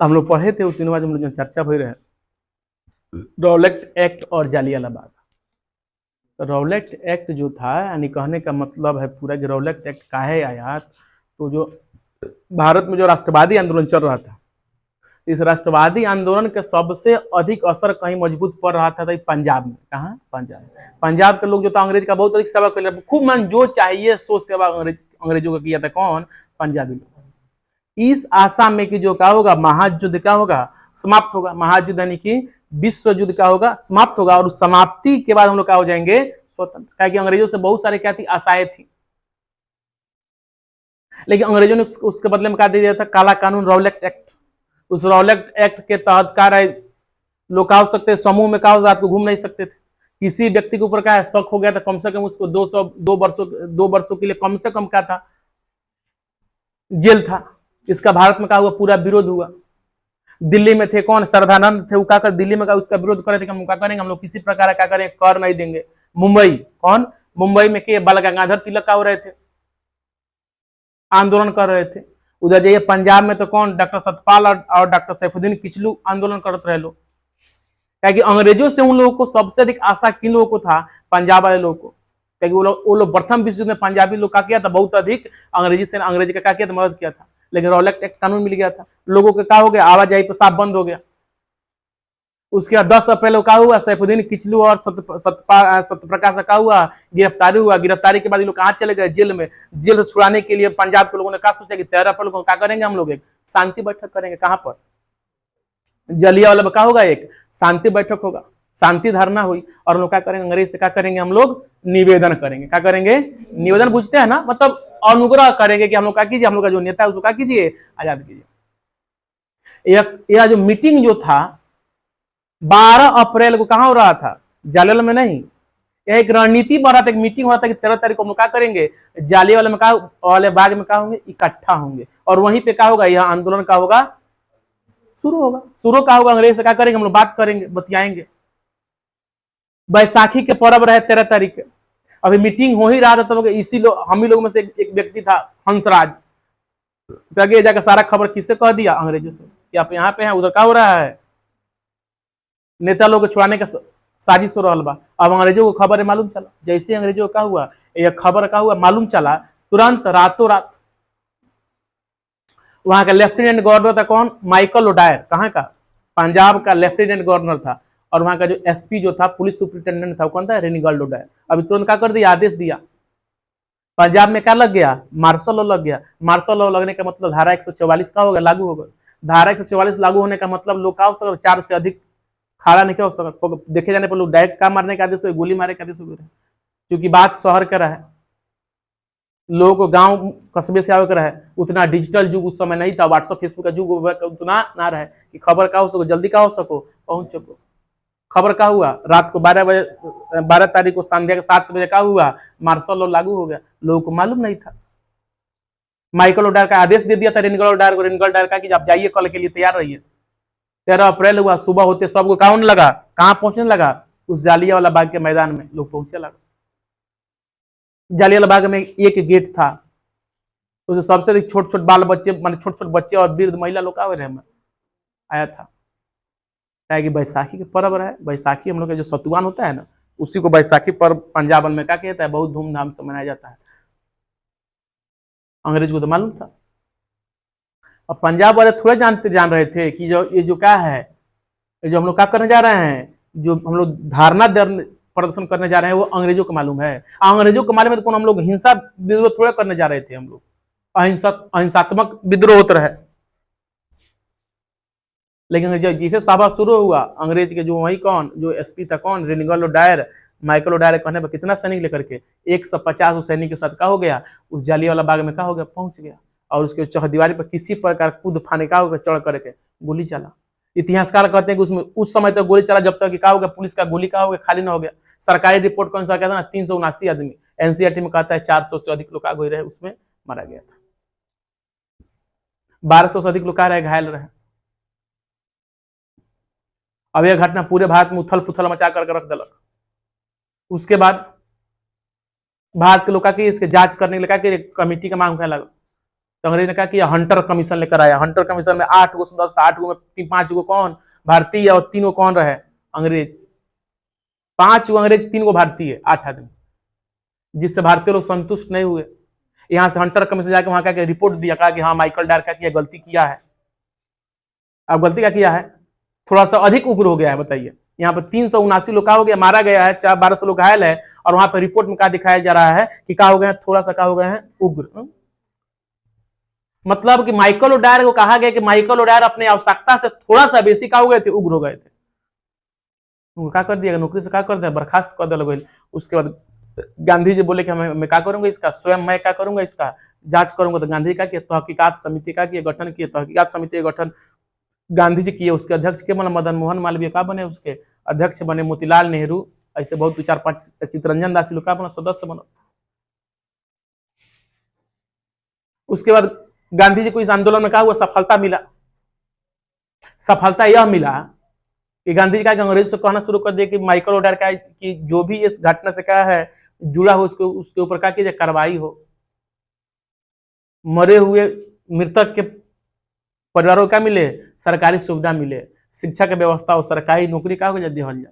हम लोग पढ़े थे उस तीनों बाद हम लोग चर्चा भई रहे रॉलेट एक्ट और जालियाला बाग। तो रॉलेट एक्ट जो था, यानी कहने का मतलब है पूरा कि रॉलेट एक्ट काहे आया, तो जो भारत में जो राष्ट्रवादी आंदोलन चल रहा था, इस राष्ट्रवादी आंदोलन के सबसे अधिक असर कहीं मजबूत पड़ रहा था पंजाब में। कहाँ? पंजाब। पंजाब के लोग जो था अंग्रेज का बहुत अधिक सेवा कर, खूब मन जो चाहिए सो सेवा अंग्रेजों का किया था। कौन? पंजाबी लोग। इस आशा में कि जो क्या होगा, महायुद्ध क्या होगा, समाप्त होगा। महायुद्ध यानी कि विश्व युद्ध क्या होगा, समाप्त होगा, और उस समाप्ति के बाद हम लोग क्या हो जाएंगे, स्वतंत्र। क्या कि अंग्रेजों से बहुत सारे क्या थी, आशाएं थी, लेकिन अंग्रेजों ने उसके बदले में क्या दे दिया था, काला कानून, रॉलेट एक्ट। उस रॉलेट एक्ट के तहत क्या रहे, लोग क्या हो सकते, समूह में क्या हो, रात को घूम नहीं सकते थे। किसी व्यक्ति के ऊपर क्या है, शक हो गया था, कम से कम उसको 2 वर्षों के लिए कम से कम क्या था, जेल था। इसका भारत में क्या हुआ, पूरा विरोध हुआ। दिल्ली में थे कौन, श्रद्धानंद थे, वो क्या कर दिल्ली में उसका विरोध कर रहे थे कि हम क्या करेंगे, हम लोग किसी प्रकार क्या करेंगे, कर नहीं देंगे। मुंबई, कौन? मुंबई में के बाल गंगाधर तिलक का हो रहे थे, आंदोलन कर रहे थे। उधर जाइए पंजाब में तो कौन, डॉक्टर सतपाल और डॉक्टर सैफुद्दीन किचलू आंदोलन करते रहे लोग। क्या कि अंग्रेजों से उन लोगों को सबसे अधिक आशा किन लोगों को था, पंजाब वाले लोगों को। क्या कि वो लोग प्रथम विश्व युद्ध में पंजाबी लोग क्या किया था, बहुत अधिक अंग्रेजी का क्या किया था, मदद किया था। लेकिन रॉलेट एक्ट कानून मिल गया था, लोगों के क्या हो गया, आवाजाही पर साफ बंद हो गया। उसके बाद 10 अप्रैल को क्या हुआ, सैफुद्दीन किचलू और सत्यप्रकाश का हुआ, गिरफ्तारी हुआ। गिरफ्तारी के बाद ये लोग कहाँ चले गए, जेल में। जेल से छुड़ाने के लिए पंजाब के लोगों ने क्या सोचा कि 13 अप्रैल को क्या करेंगे, हम लोग एक शांति बैठक करेंगे। कहाँ पर? जलियांवाला बाग का होगा, एक शांति बैठक होगा, शांति धरना हुई। और हम लोग क्या करेंगे, अंग्रेज से क्या करेंगे, हम लोग निवेदन करेंगे। क्या करेंगे? निवेदन, बुझते हैं ना, मतलब अनुग्रह करेंगे कि हम लोग क्या कीजिए, हम लोग का जो नेता है उसको क्या कीजिए, आजाद कीजिए। यह जो मीटिंग जो था 12 अप्रैल को कहां हो रहा था, जालियावाला में नहीं। यह एक रणनीति बन रहा था, एक मीटिंग हो रहा था कि 13 तारीख को हम लोग क्या करेंगे, जालियावाला में क्या वाले बाग में क्या होंगे, इकट्ठा होंगे। और वहीं पे क्या होगा, यह आंदोलन का होगा, शुरू होगा। शुरू क्या होगा, अंग्रेज से क्या करेंगे, हम लोग बात करेंगे, बतियाएंगे। बैसाखी के पर्व रहे 13 तारीख के। अभी मीटिंग हो ही रहा था, तो इसी लोग, हम ही लोग में से एक व्यक्ति था, हंसराज, जाकर सारा खबर किससे कह दिया, अंग्रेजों से, कि आप यहाँ पे हैं, उधर क्या हो रहा है, नेता लोग को छुड़ाने का साजिश हो रहा बा। अब अंग्रेजों को खबर है, मालूम चला। जैसे अंग्रेजों को क्या हुआ, यह खबर का हुआ मालूम चला, तुरंत रातों रात वहां का लेफ्टिनेंट गवर्नर था कौन, माइकल ओडायर। कहाँ का? पंजाब का लेफ्टिनेंट गवर्नर था। और वहां का जो एसपी जो था, पुलिस सुपरिटेंडेंट था, वो कौन था, रेनिगल्ड ओडायर। अभी तुरंत क्या कर दिया, आदेश दिया। पंजाब में क्या लग गया, मार्शल लॉ लग गया। मार्शल लॉ लगने का मतलब धारा 144 का होगा, लागू होगा। धारा 144 लागू होने का मतलब लोग का हो सकता, 4 से अधिक खड़ा नहीं हो सकता। देखे जाने पर लोग डायरेक्ट का मारने का आदेश, गोली मारने का आदेश हो गया, क्योंकि बात शहर का रहा है, लोगों को गांव कस्बे से आवे है। उतना डिजिटल युग उस समय नहीं था, व्हाट्सएप फेसबुक का युग उतना ना रहे कि खबर का हो सको, जल्दी का हो सको, पहुंच सको। खबर का हुआ रात को 12 तारीख को संध्या के 7 बजे का हुआ, मार्शल लॉ लागू हो गया। लोगों को मालूम नहीं था। माइकल ओडायर का आदेश दे दिया था रेनिगल ओडायर को। रेनिगल ओडायर का कि आप जाइए, कल के लिए तैयार रहिए। 13 अप्रैल हुआ, सुबह होते सबको काउंट लगा, कहां पहुंचने लगा, उस जालियावाला बाग के मैदान में लोग पहुंचे लगा। जालियावाला बाग में एक गेट था, उसमें सबसे अधिक छोट छोट बाल बच्चे, मान छोट छोट बच्चे और वृद्ध महिला लोग आया था। क्या कि बैसाखी के पर्व है, बैसाखी हम लोग का जो सतुआन होता है ना, उसी को बैसाखी पर्व पंजाब में क्या कहता है, बहुत धूमधाम से मनाया जाता है। अंग्रेज को तो मालूम था। और पंजाब वाले थोड़े जान रहे थे कि जो ये जो क्या है, जो हम लोग क्या करने जा रहे हैं, जो हम लोग धारणा प्रदर्शन करने जा रहे हैं, वो अंग्रेजों को मालूम है। अंग्रेजों को मालूम है तो कौन, हम लोग हिंसा विद्रोह थोड़े करने जा रहे थे। हम लोग अहिंसात्मक विद्रोह होते रहे। लेकिन जब जिसे सभा शुरू हुआ, अंग्रेज के जो वही कौन, जो एसपी था कौन, रेनिगल ओडायर, माइकल ओडायर कहने पर कितना सैनिक लेकर के 150 सैनिक के साथ क्या हो गया, उस जालियावाला बाग में क्या हो गया, पहुंच गया। और उसके चौदीवारी पर किसी प्रकार कूद फाने का होगा, चढ़ करके गोली चला। इतिहासकार कहते हैं कि उसमें उस समय तक गोली चला जब तक कि क्या हो गया, पुलिस का गोली का हो गया, खाली ना हो गया। सरकारी रिपोर्ट के अनुसार कहता है 379 आदमी, एनसीआरटी में कहता है 400 से अधिक लोग हुए रहे, उसमें मारा गया था। 1200 से अधिक लोग रहे, घायल रहे। अब यह घटना पूरे भारत में उथल पुथल मचा करके रख दिलक। उसके बाद भारत के लोग इसके जांच करने के लिए कमेटी का मांग करने लगा। तो अंग्रेज ने कहा कि हंटर कमीशन लेकर आया। हंटर कमीशन में 8 गो सदस्य था, 8 गो में 5 गो कौन भारतीय और 3 गो कौन रहे अंग्रेज। 5 गो अंग्रेज 3 गो भारतीय, 8 आदमी, जिससे भारतीय लोग संतुष्ट नहीं हुए। यहां से हंटर कमीशन जाके वहां का रिपोर्ट दिया, कहा कि हाँ माइकल डायर का गलती किया है। अब गलती क्या किया है, थोड़ा सा अधिक उग्र हो गया है। बताइए, यहाँ पर 379 लोग का हो गया, मारा गया है, 1200 लोग घायल है, और वहां पर रिपोर्ट में क्या दिखाया जा रहा है कि क्या हो गए हैं, थोड़ा सा क्या हो गए हैं, उग्र। मतलब कि माइकल ओडायर को कहा गया कि माइकल ओडायर अपनी आवश्यकता से थोड़ा सा बेसी का हो गए थे, उग्र हो गए थे। उनको क्या कर दिया, नौकरी से क्या कर दिया, बर्खास्त कर दिया। उसके बाद गांधी जी बोले कि मैं क्या करूंगा इसका, स्वयं मैं क्या करूंगा इसका जांच करूंगा। तो गांधी का किया तहकीकात समिति का किया गठन किया, तहकीकात समिति का गठन गांधी जी किए। उसके अध्यक्ष के बने मदन मोहन मालवीय का बने, उसके अध्यक्ष बने मोतीलाल नेहरू, ऐसे बहुत 4-5 चित्तरंजन दास लोग का बना सदस्य बना। उसके बाद गांधी जी को इस आंदोलन में क्या हुआ, सफलता मिला। सफलता यह मिला कि गांधी जी का अंग्रेज से कहना शुरू कर दिया कि माइकल ओडायर का कि जो भी इस घटना से क्या है जुड़ा हो उसके ऊपर क्या कीजिए, कार्रवाई हो। मरे हुए मृतक के परिवारों का मिले, सरकारी सुविधा मिले, शिक्षा की व्यवस्था हो, सरकारी नौकरी का हो जाए।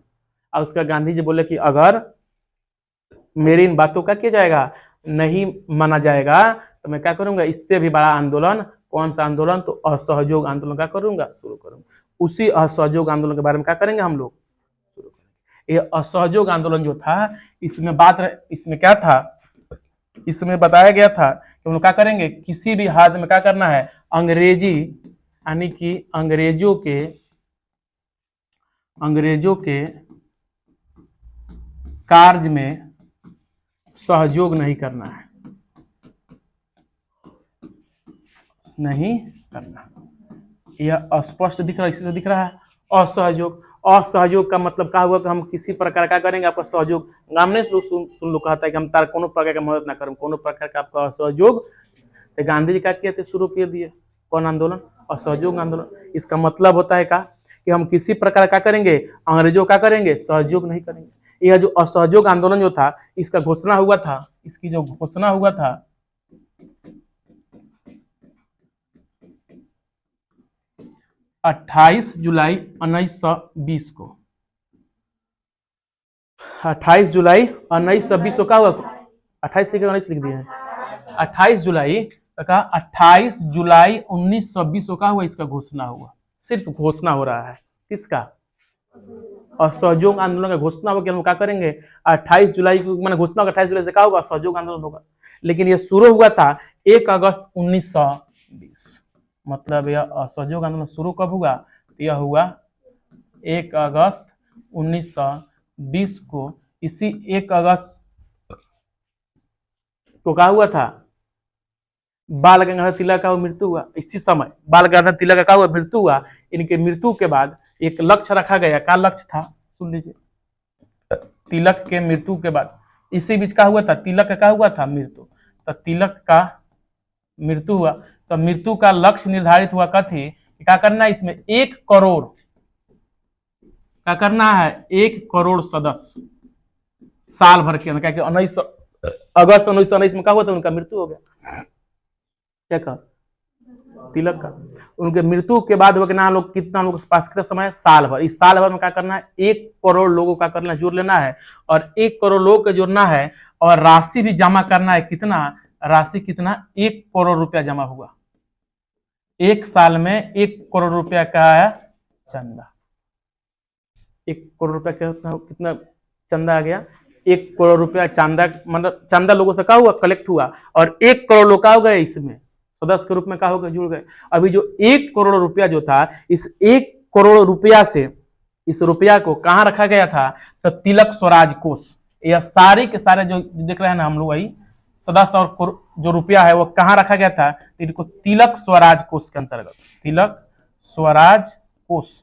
और उसका गांधी जी बोले कि अगर मेरी इन बातों का किया जाएगा, नहीं माना जाएगा, तो मैं क्या करूंगा, इससे भी बड़ा आंदोलन। कौन सा आंदोलन, तो असहयोग आंदोलन का करूंगा, शुरू करूंगा। उसी असहयोग आंदोलन के बारे में क्या करेंगे हम लोग, शुरू करेंगे। ये असहयोग आंदोलन जो था, इसमें क्या था, इसमें बताया गया था कि हम लोग क्या करेंगे, किसी भी हाल में क्या करना है, अंग्रेजी यानी कि अंग्रेजों के कार्य में सहयोग नहीं करना है, नहीं करना। यह स्पष्ट दिख रहा है, इसी से दिख रहा है असहयोग। असहयोग का मतलब क्या हुआ कि हम किसी प्रकार का करेंगे आपका सहयोग। गामने से सुन लो कहता है कि हम तार कोनो प्रकार का मदद ना करें, कोनो प्रकार का आपका असहयोग। तो गांधी जी क्या किए थे, शुरू कर दिए कौन आंदोलन, असहयोग आंदोलन। इसका मतलब होता है का कि हम किसी प्रकार का करेंगे, अंग्रेजों का करेंगे, सहयोग नहीं करेंगे। यह जो असहयोग आंदोलन जो था, इसका घोषणा हुआ था, इसकी जो घोषणा हुआ था 28 जुलाई 1920 को। 28 जुलाई 1920 को क्या हुआ, 28 लिख 19 लिख दिया है, 28 जुलाई का 28 जुलाई 1920 को क्या हुआ, इसका घोषणा हुआ। सिर्फ घोषणा हो रहा है, किसका, असहयोग आंदोलन का घोषणा हो कि हम क्या करेंगे 28 जुलाई को, मैंने घोषणा 28 जुलाई से क्या होगा, असहयोग आंदोलन होगा। लेकिन यह शुरू हुआ था 1 अगस्त 1920। मतलब यह असहयोग आंदोलन शुरू कब हुआ, यह हुआ 1 अगस्त 1920 को। इसी 1 अगस्त को क्या हुआ था, बाल गंगाधर तिलक का मृत्यु हुआ। इसी समय बाल गंगाधर तिलक का क्या हुआ, मृत्यु हुआ। इनके मृत्यु के बाद एक लक्ष्य रखा गया, क्या लक्ष्य था, सुन लीजिए। तिलक के मृत्यु के बाद इसी बीच क्या हुआ था, तिलक का क्या हुआ था, मृत्यु। तो तिलक का मृत्यु हुआ, तो मृत्यु का लक्ष्य निर्धारित हुआ कथी, क्या करना है इसमें 1 करोड़, क्या करना है 1 करोड़ सदस्य साल भर के अंदर। क्या 19 अगस्त 1919 में क्या हुआ था, उनका मृत्यु हो गया। क्या कहा, तिलक का। उनके मृत्यु के बाद कितना लोग, कितना लोग के पास कितना समय है, साल भर। इस साल भर में क्या करना है, 1 करोड़ लोगों का करना, जोड़ लेना है, और 1 करोड़ लोगों को जोड़ना है, और राशि भी जमा करना है। कितना राशि, कितना 1 करोड़ रुपया जमा हुआ। 1 साल में 1 करोड़ रुपया का है चंदा। 1 करोड़ रुपया कितना चंदा आ गया, 1 करोड़ रुपया चंदा, मतलब चंदा लोगों से क्या हुआ, कलेक्ट हुआ, और 1 करोड़ लोग का हो गए इसमें सदस्य के रूप में, क्या हो गए, जुड़ गए। अभी जो 1 करोड़ रुपया जो था, इस 1 करोड़ रुपया से इस रुपया को कहां रखा गया था, तो तिलक स्वराज कोष। यह सारे के सारे जो देख रहे हैं ना हम लोग, वही सदस्य और जो रुपया है वो कहां रखा गया था, इनको तिलक स्वराज कोष के अंतर्गत, तिलक स्वराज कोष।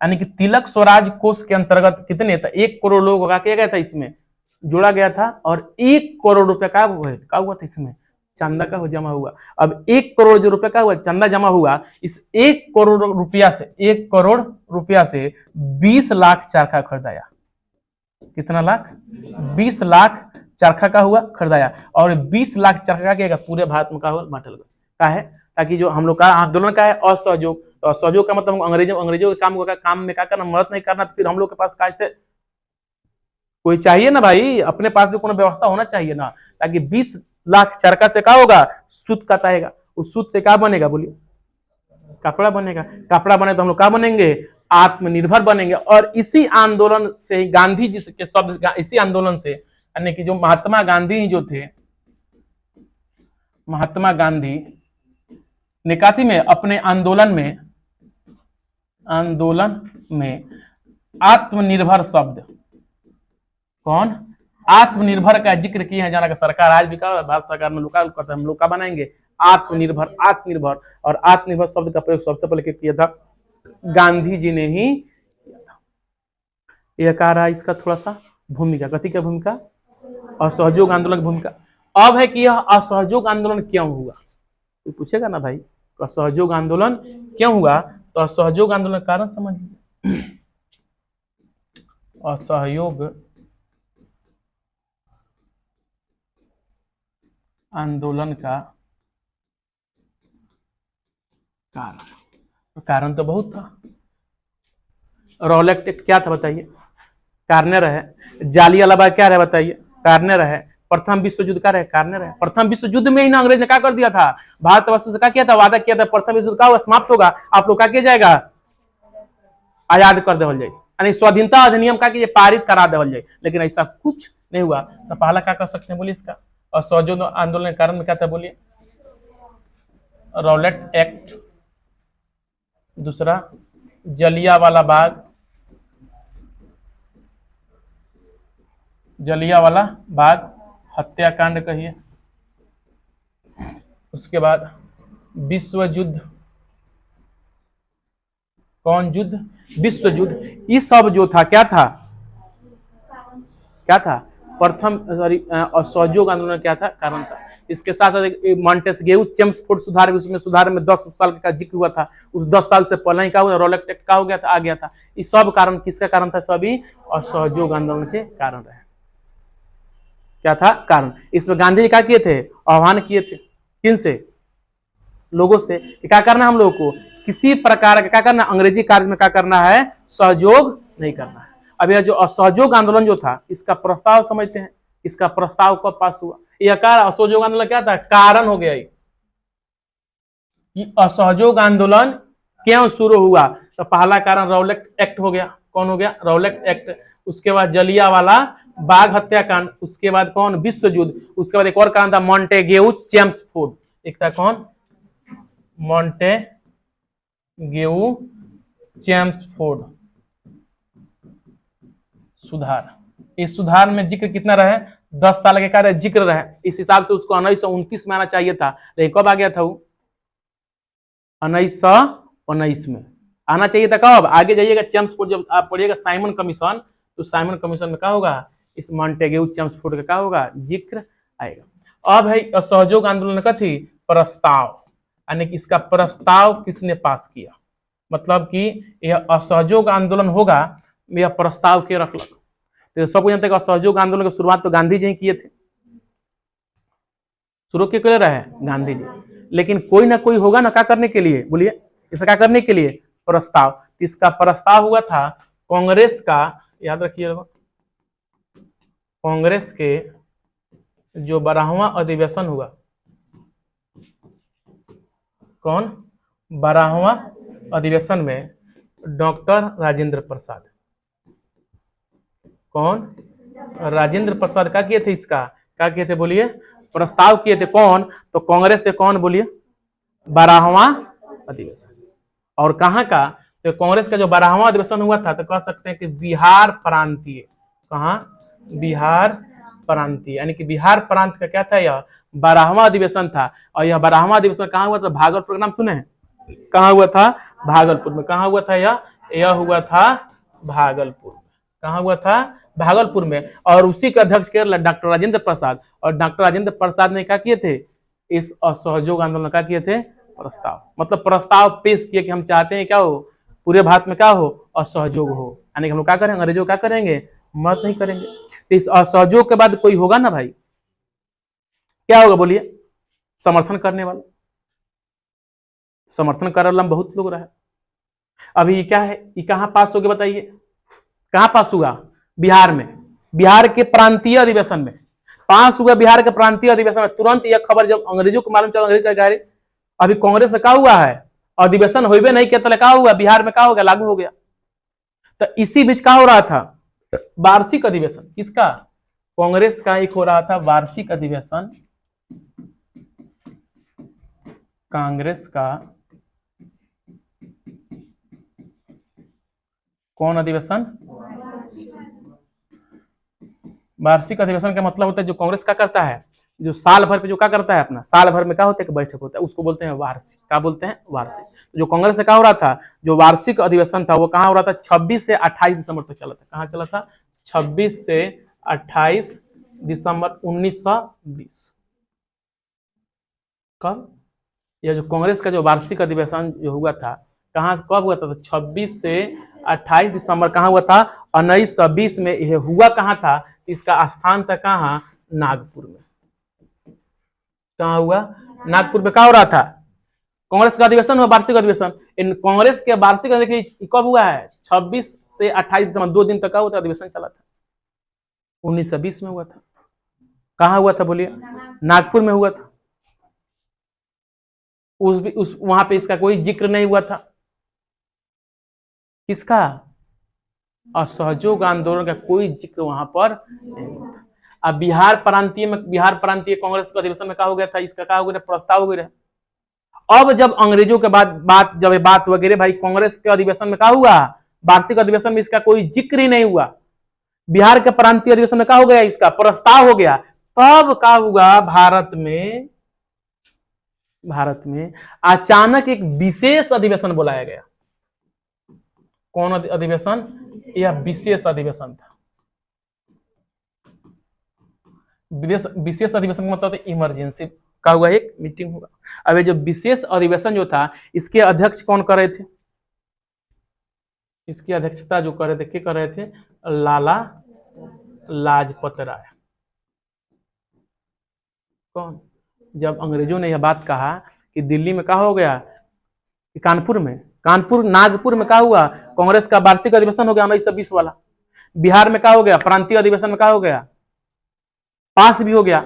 यानी कि तिलक स्वराज कोष के अंतर्गत कितने था, 1 करोड़ लोगों का किया गया था, इसमें जोड़ा गया था, और 1 करोड़ रुपया का हुआ था, इसमें चंदा का जमा हुआ। अब 1 करोड़ जो रुपया का हुआ चंदा जमा हुआ, इस 1 करोड़ रुपया से 1 करोड़ रुपया से 20 लाख चरखा खरीदाया। कितना लाख, 20 लाख चरखा का हुआ खरीदाया, और 20 लाख चरखा का क्या पूरे भारत में का हुआ बांटल गया, का है ताकि जो हम लोग का आंदोलन का है असहयोग, तो असहयोग का मतलब अंग्रेजों के काम में क्या करना, मदद नहीं करना, तो फिर हम लोग के पास कैसे कोई चाहिए ना भाई, अपने पास भी कोई व्यवस्था होना चाहिए ना, ताकि 20 लाख चरखा से क्या होगा, सूत कटाएगा, उस सूत से क्या बनेगा बोलिए, कपड़ा बनेगा, कपड़ा बने तो हम लोग क्या बनेंगे, आत्मनिर्भर बनेंगे। और इसी आंदोलन से गांधी जी के शब्द, इसी आंदोलन से यानी कि जो महात्मा गांधी जो थे, महात्मा गांधी ने काथी में अपने आंदोलन में आत्मनिर्भर शब्द, कौन आत्मनिर्भर का जिक्र किए हैं, जाना का सरकार आज भी का भारत सरकार में लोग हम लोग का बनाएंगे आत्मनिर्भर, आत्मनिर्भर, और आत्मनिर्भर शब्द का प्रयोग सबसे पहले किया था गांधी जी ने ही किया था। यह कह रहा है इसका थोड़ा सा भूमिका, कथी का भूमिका, असहयोग आंदोलन की भूमिका। अब है कि यह असहयोग आंदोलन क्यों हुआ, तो पूछेगा ना भाई असहयोग आंदोलन क्यों हुआ, तो असहयोग आंदोलन का कारण समझिए। असहयोग आंदोलन का कारण तो बहुत था। रॉलेट एक्ट क्या था बताइए, कारण रहे। जालियांवाला बाग क्या रहे बताइए, कारण रहे। प्रथम विश्व युद्ध का रहे, कारण रहे। प्रथम विश्व युद्ध में ही ना अंग्रेज ने क्या कर दिया था, भारतवर्ष से क्या किया था, वादा किया था प्रथम विश्व युद्ध का समाप्त होगा, आप लोग क्या किया जाएगा, आजाद कर देवल जाए, यानी स्वाधीनता अधिनियम का कि पारित करा देवल जाए, लेकिन ऐसा कुछ नहीं हुआ। तो पहला क्या कर सकते हैं बोलिए इसका, असहयोग आंदोलन के कारण में क्या था बोलिए, रॉलेट एक्ट, दूसरा जलियांवाला बाग हत्याकांड कहिए, उसके बाद विश्व युद्ध, कौन युद्ध, विश्व युद्ध, ये सब जो था क्या था, प्रथम असहयोग आंदोलन क्या था, कारण था। इसके साथ साथ मॉन्टेस्क्यू चेम्सफोर्ड सुधार, उसमें सुधार में 10 साल का जिक्र हुआ था, उस 10 साल से पहले ही क्या हुआ, रॉलेट एक्ट का हो गया था, आ गया था। ये सब कारण किसका कारण था, सभी असहयोग आंदोलन के कारण रहे। क्या था कारण, इसमें गांधी जी क्या किए थे, आह्वान किए थे, किन से, लोगों से, क्या करना हम लोगों को, किसी प्रकार का क्या करना, अंग्रेजी कार्य में क्या करना है, सहयोग नहीं करना है। अब यह जो असहयोग आंदोलन जो था, इसका प्रस्ताव समझते हैं, इसका प्रस्ताव कब पास हुआ, यह असहयोग आंदोलन क्या था, कारण हो गया कि असहयोग आंदोलन क्यों शुरू हुआ, तो पहला कारण रॉलेट एक्ट हो गया, कौन हो गया, रॉलेट एक्ट, उसके बाद जलियांवाला बाग हत्याकांड, उसके बाद कौन, विश्व युद्ध, उसके बाद एक और कारण था मॉन्टेग्यू चेम्सफोर्ड, एक था कौन, मॉन्टेग्यू चेम्सफोर्ड सुधार। इस सुधार में जिक्र कितना रहे, 10 साल के कार्य जिक्र रहे, इस हिसाब से उसको 1929 में आना चाहिए था, लेकिन कब आ गया था वो, 1919 में आना चाहिए था। कब, आगे जाइएगा चेम्सफोर्ड, जब आप पढ़िएगा साइमन कमीशन, तो साइमन कमीशन में क्या होगा, इस मॉन्टेग्यू चेम्सफोर्ड का क्या होगा, जिक्र आएगा। अब है असहयोग आंदोलन का थी प्रस्ताव, यानी कि इसका प्रस्ताव किसने पास किया, मतलब कि यह असहयोग आंदोलन होगा, यह प्रस्ताव के रखलक। तो सबको जानते हैं असहयोग आंदोलन की शुरुआत तो गांधी जी किए थे, शुरू के कर रहे हैं गांधी जी, लेकिन कोई ना कोई होगा ना क्या करने के लिए बोलिए, इसका क्या करने के लिए, प्रस्ताव। इसका प्रस्ताव हुआ था कांग्रेस का, याद रखिएगा, कांग्रेस के जो 12वां अधिवेशन हुआ, कौन, 12वां अधिवेशन में डॉक्टर राजेंद्र प्रसाद, कौन, राजेंद्र प्रसाद क्या किए थे, इसका क्या किए थे बोलिए, प्रस्ताव किए थे, कौन, तो कांग्रेस से, कौन बोलिए, 12वां अधिवेशन। और कहां का, तो कांग्रेस का जो 12वां अधिवेशन हुआ था, तो कह सकते हैं कि बिहार प्रांतीय, कहां, बिहार प्रांतीय, यानी कि बिहार प्रांत का क्या था, यह 12वां अधिवेशन था। और यह 12वां अधिवेशन कहां हुआ था, भागलपुर का नाम सुने हैं, कहां हुआ था, भागलपुर में। कहां हुआ था यह हुआ था भागलपुर, कहां हुआ था, भागलपुर में। और उसी का अध्यक्ष केरल डॉक्टर राजेंद्र प्रसाद, और डॉक्टर राजेंद्र प्रसाद ने क्या किए थे, इस असहयोग आंदोलन का किए थे प्रस्ताव, मतलब प्रस्ताव पेश किए कि हम चाहते हैं क्या हो, पूरे भारत में क्या हो, असहयोग हो, यानी कि हम लोग क्या करेंगे, अंग्रेजों क्या करेंगे, मदद नहीं करेंगे। तो इस असहयोग के बाद कोई होगा ना भाई, क्या होगा बोलिए? समर्थन करने वाला, समर्थन करने वाला बहुत लोग रहा। अभी ये क्या है, ये कहां पास हो गया बताइए? कहां पास हुआ? बिहार में, बिहार के प्रांतीय अधिवेशन में पास हुआ। बिहार के प्रांतीय अधिवेशन में तुरंत यह खबर जब अंग्रेजों को मालूम चला, अंग्रेज का गारे अभी कांग्रेस से क्या हुआ है, अधिवेशन होबे नहीं किया, तो क्या हुआ बिहार में, क्या हो गया, लागू हो गया। तो इसी बीच क्या हो रहा था, वार्षिक अधिवेशन किसका, कांग्रेस का एक हो रहा था वार्षिक अधिवेशन, कांग्रेस का कौन अधिवेशन, वार्षिक अधिवेशन का मतलब होता है जो कांग्रेस का करता है, जो साल भर पे जो क्या करता है अपना, साल भर में क्या होता है कि बैठक होता है, उसको बोलते हैं वार्षिक। क्या बोलते हैं? वार्षिक। तो जो कांग्रेस से क्या हो रहा था, जो वार्षिक अधिवेशन था वो कहाँ हो रहा था, 26 से 28 दिसंबर तक चला था। कहाँ चला था? 26 से 28 दिसंबर 1920। कब? यह जो कांग्रेस का जो वार्षिक अधिवेशन जो हुआ था, कहाँ कब हुआ था? तो 26 से 28 दिसंबर कहाँ हुआ था? 1920 में। यह हुआ कहाँ था? इसका स्थान था कहाँ? नागपुर में। कहाँ हुआ? नागपुर में। क्या हो रहा था? कांग्रेस का अधिवेशन हुआ, वार्षिक अधिवेशन। इन कांग्रेस के वार्षिक अधिवेशन कब हुआ है? 26 से 28 दिसंबर, 2 दिन तक का हुआ था, अधिवेशन चला था, 1920 में हुआ था। कहाँ हुआ था बोलिए? नागपुर में हुआ था। उस वहां पे इसका कोई जिक्र नहीं हुआ था, किसका? असहयोग आंदोलन का कोई जिक्र वहां पर नहीं हुआ था। अब बिहार प्रांतीय में, बिहार प्रांतीय कांग्रेस के अधिवेशन में क्या हो गया था, इसका क्या हो गया, प्रस्ताव हो गया। अब जब अंग्रेजों के बाद बात वगैरह भाई, कांग्रेस के अधिवेशन में क्या हुआ, वार्षिक अधिवेशन में इसका कोई जिक्र ही नहीं हुआ। बिहार के प्रांतीय अधिवेशन में क्या हो गया, इसका प्रस्ताव हो गया। तब क्या हुआ, भारत में अचानक एक विशेष अधिवेशन बुलाया गया। कौन अधिवेशन? यह विशेष अधिवेशन था। विशेष अधिवेशन का मतलब इमरजेंसी का हुआ एक मीटिंग होगा। अब ये जो विशेष अधिवेशन जो था, इसके अध्यक्ष कौन कर रहे थे? इसकी अध्यक्षता जो कर रहे थे, क्या कर रहे थे? लाला लाजपत राय। कौन? जब अंग्रेजों ने यह बात कहा कि दिल्ली में क्या हो गया, कि नागपुर में क्या हुआ, कांग्रेस का वार्षिक अधिवेशन हो गया 1920 वाला। बिहार में क्या हो गया, प्रांतीय अधिवेशन में क्या हो गया, पास भी हो गया,